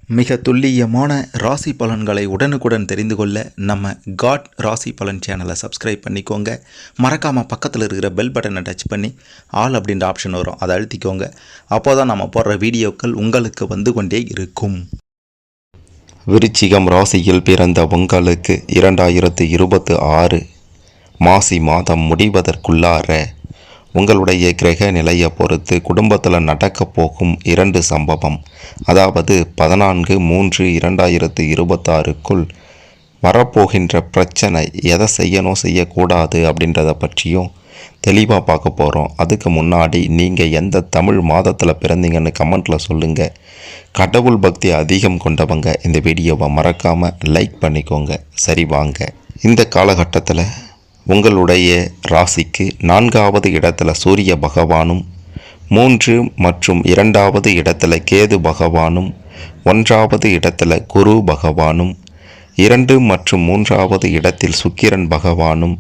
மிக துல்லியமான ராசி பலன்களை உடனுக்குடன் தெரிந்து கொள்ள நம்ம காட் ராசி பலன் சேனலை சப்ஸ்கிரைப் பண்ணிக்கோங்க. மறக்காமல் பக்கத்தில் இருக்கிற பெல் பட்டனை டச் பண்ணி ஆல் அப்படின்ற ஆப்ஷன் வரும், அதை அழுத்திக்கோங்க. அப்போ தான் நம்ம போடுற வீடியோக்கள் உங்களுக்கு வந்து கொண்டே இருக்கும். விருச்சிகம் ராசியில் பிறந்த உங்களுக்கு 2026 மாசி மாதம் முடிவதற்குள்ளார உங்களுடைய கிரக நிலையை பொறுத்து குடும்பத்தில் நடக்க போகும் 2 சம்பவம், அதாவது 14/3/2026க்குள் வரப்போகின்ற பிரச்சனை, எதை செய்யணும் செய்யக்கூடாது அப்படின்றத பற்றியும் தெளிவாக பார்க்க போகிறோம். அதுக்கு முன்னாடி நீங்கள் எந்த தமிழ் மாதத்தில் பிறந்தீங்கன்னு கமெண்ட்டில் சொல்லுங்கள். கடவுள் பக்தி அதிகம் கொண்டவங்க இந்த வீடியோவை மறக்காமல் லைக் பண்ணிக்கோங்க. சரி வாங்க. இந்த காலகட்டத்தில் உங்களுடைய ராசிக்கு 4வது இடத்துல சூரிய பகவானும், 3 மற்றும் 2வது இடத்துல கேது பகவானும், 1வது இடத்துல குரு பகவானும், 2 மற்றும் 3வது இடத்தில் சுக்கிரன் பகவானும்,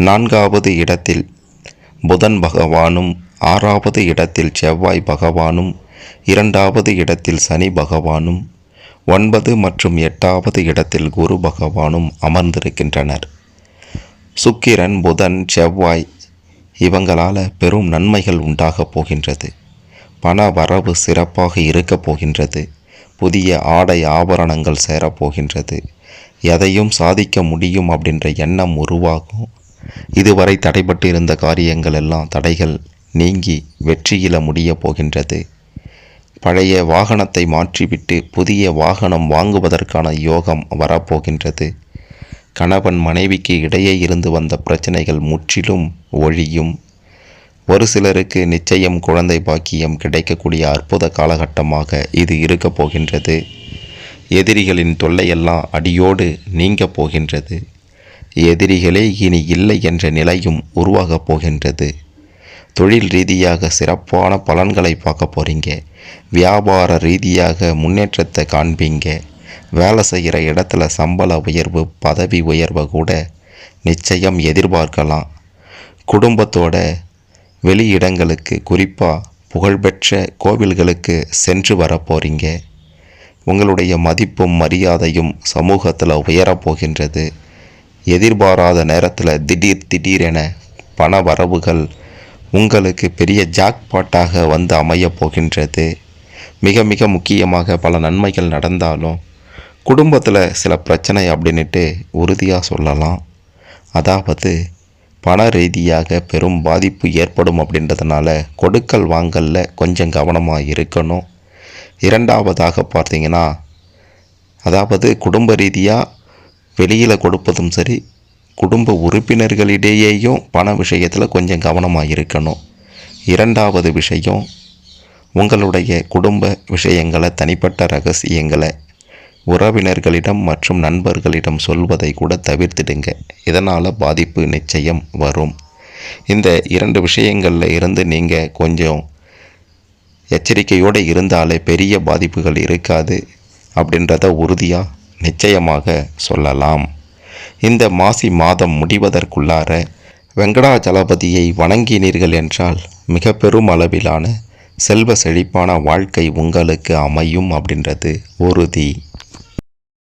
4வது இடத்தில் புதன் பகவானும், 6வது இடத்தில் செவ்வாய் பகவானும், 2வது இடத்தில் சனி பகவானும், 9 மற்றும் 8வது இடத்தில் குரு பகவானும் அமர்ந்திருக்கின்றனர். சுக்கிரன், புதன், செவ்வாய் இவங்களால் பெரும் நன்மைகள் உண்டாகப் போகின்றது. பண வரவு சிறப்பாக இருக்கப் போகின்றது. புதிய ஆடை ஆபரணங்கள் சேரப்போகின்றது. எதையும் சாதிக்க முடியும் அப்படின்ற எண்ணம் உருவாகும். இதுவரை தடைபட்டு இருந்த காரியங்கள் எல்லாம் தடைகள் நீங்கி வெற்றியில முடிய போகின்றது. பழைய வாகனத்தை மாற்றிவிட்டு புதிய வாகனம் வாங்குவதற்கான யோகம் வரப்போகின்றது. கணவன் மனைவிக்கு இடையே இருந்து வந்த பிரச்சனைகள் முற்றிலும் ஒழியும். ஒரு சிலருக்கு நிச்சயம் குழந்தை பாக்கியம் கிடைக்கக்கூடிய அற்புத காலகட்டமாக இது இருக்க போகின்றது. எதிரிகளின் தொல்லையெல்லாம் அடியோடு நீங்க போகின்றது. எதிரிகளே இனி இல்லை என்ற நிலையும் உருவாகப் போகின்றது. தொழில் ரீதியாக சிறப்பான பலன்களை பார்க்க போகிறீங்க. வியாபார ரீதியாக முன்னேற்றத்தை காண்பீங்க. வேலை செய்கிற இடத்துல சம்பள உயர்வு, பதவி உயர்வை கூட நிச்சயம் எதிர்பார்க்கலாம். குடும்பத்தோட வெளியிடங்களுக்கு, குறிப்பாக புகழ்பெற்ற கோவில்களுக்கு சென்று வர போகிறீங்க. உங்களுடைய மதிப்பும் மரியாதையும் சமூகத்தில் உயரப்போகின்றது. எதிர்பாராத நேரத்தில் திடீரென பண வரவுகள் உங்களுக்கு பெரிய ஜாக்பாட்டாக வந்து அமையப் போகின்றது. மிக மிக முக்கியமாக பல நன்மைகள் நடந்தாலும் குடும்பத்தில் சில பிரச்சனை அப்படின்ட்டு உறுதியாக சொல்லலாம். அதாவது பண ரீதியாக பெரும் பாதிப்பு ஏற்படும் அப்படின்றதுனால கொடுக்கல் வாங்கலில் கொஞ்சம் கவனமாக இருக்கணும். 2வதாக பார்த்தீங்கன்னா, அதாவது குடும்ப ரீதியாக வெளியில் கொடுப்பதும் சரி, குடும்ப உறுப்பினர்களிடையேயும் பண விஷயத்தில் கொஞ்சம் கவனமாக இருக்கணும். 2வது விஷயம், உங்களுடைய குடும்ப விஷயங்களை, தனிப்பட்ட ரகசியங்களை உறவினர்களிடம் மற்றும் நண்பர்களிடம் சொல்வதை கூட தவிர்த்திடுங்க. இதனால் பாதிப்பு நிச்சயம் வரும். இந்த 2 விஷயங்களில் இருந்து நீங்கள் கொஞ்சம் எச்சரிக்கையோடு இருந்தாலே பெரிய பாதிப்புகள் இருக்காது அப்படின்றத உறுதியாக நிச்சயமாக சொல்லலாம். இந்த மாசி மாதம் முடிவதற்குள்ளார வெங்கடாஜலபதியை வணங்கினீர்கள் என்றால் மிக பெரும் அளவிலான செல்வ செழிப்பான வாழ்க்கை உங்களுக்கு அமையும் அப்படின்றது உறுதி.